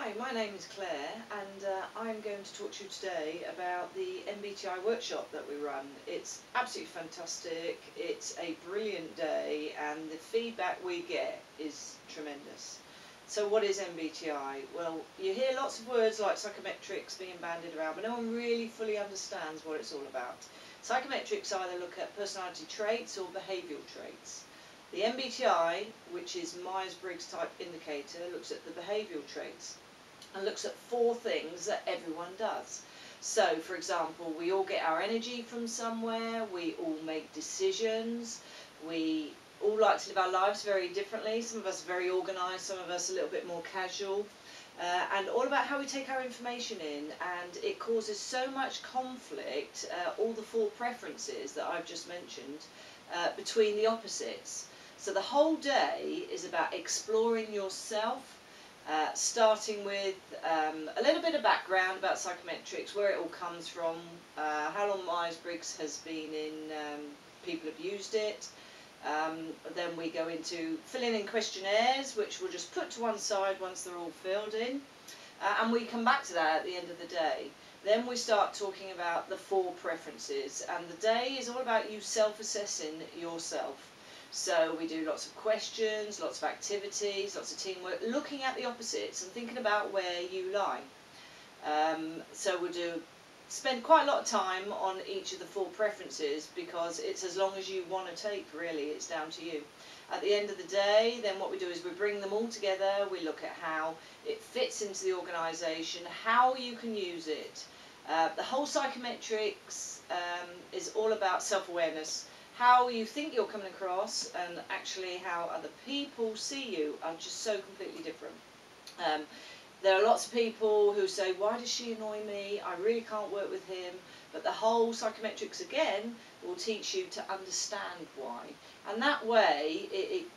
Hi, my name is Claire and I'm going to talk to you today about the MBTI workshop that we run. It's absolutely fantastic, it's a brilliant day and the feedback we get is tremendous. So what is MBTI? Well, you hear lots of words like psychometrics being bandied around, but no one really fully understands what it's all about. Psychometrics either look at personality traits or behavioural traits. The MBTI, which is Myers-Briggs type indicator, looks at the behavioural traits and looks at 4 things that everyone does. So, for example, we all get our energy from somewhere, we all make decisions, we all like to live our lives very differently. Some of us are very organised, some of us a little bit more casual. And all about how we take our information in, and it causes so much conflict, all the 4 preferences that I've just mentioned, between the opposites. So the whole day is about exploring yourself, starting with a little bit of background about psychometrics, where it all comes from, how long Myers-Briggs has been in, people have used it. Then we go into filling in questionnaires, which we'll just put to one side once they're all filled in, and we come back to that at the end of the day. Then we start talking about the 4 preferences, and the day is all about you self-assessing yourself. So we do lots of questions, lots of activities, lots of teamwork, looking at the opposites and thinking about where you lie. So we'll spend quite a lot of time on each of the 4 preferences, because it's as long as you want to take, really, it's down to you. At the end of the day, then what we do is we bring them all together, we look at how it fits into the organisation, how you can use it. The whole psychometrics is all about self-awareness. How you think you're coming across and actually how other people see you are just so completely different. There are lots of people who say, why does she annoy me? I really can't work with him. But the whole psychometrics, again, will teach you to understand why. And that way,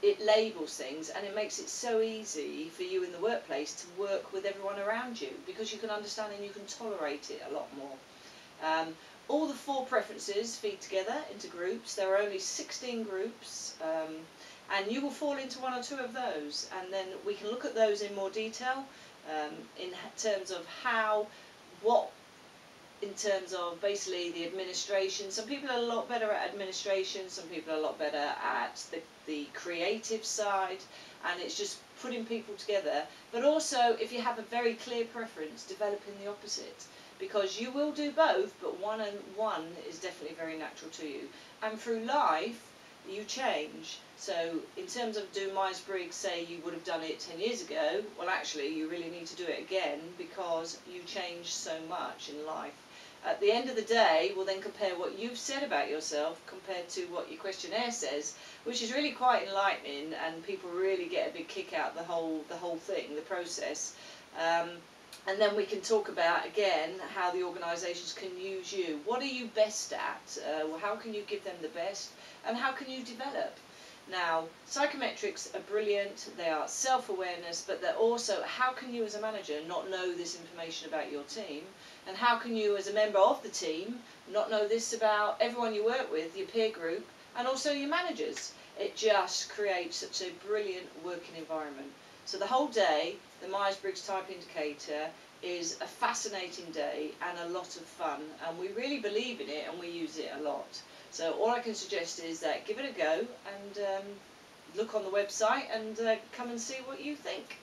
it labels things, and it makes it so easy for you in the workplace to work with everyone around you, because you can understand and you can tolerate it a lot more. All the 4 preferences feed together into groups. There are only 16 groups, and you will fall into 1 or 2 of those, and then we can look at those in more detail, in terms of in terms of basically the administration. Some people are a lot better at administration, some people are a lot better at the creative side, and it's just putting people together. But also, if you have a very clear preference, developing the opposite, because you will do both, but one is definitely very natural to you. And through life, you change. So in terms of doing Myers-Briggs, say you would have done it 10 years ago, well, actually you really need to do it again, because you change so much in life. At the end of the day, we'll then compare what you've said about yourself compared to what your questionnaire says, which is really quite enlightening, and people really get a big kick out the whole thing, the process. And then we can talk about, again, how the organisations can use you. What are you best at? How can you give them the best? And how can you develop? Now, psychometrics are brilliant, they are self-awareness, but they're also, how can you as a manager not know this information about your team? And how can you as a member of the team not know this about everyone you work with, your peer group, and also your managers? It just creates such a brilliant working environment. So the whole day, the Myers-Briggs type indicator is a fascinating day and a lot of fun, and we really believe in it and we use it a lot. So all I can suggest is that give it a go and look on the website and come and see what you think.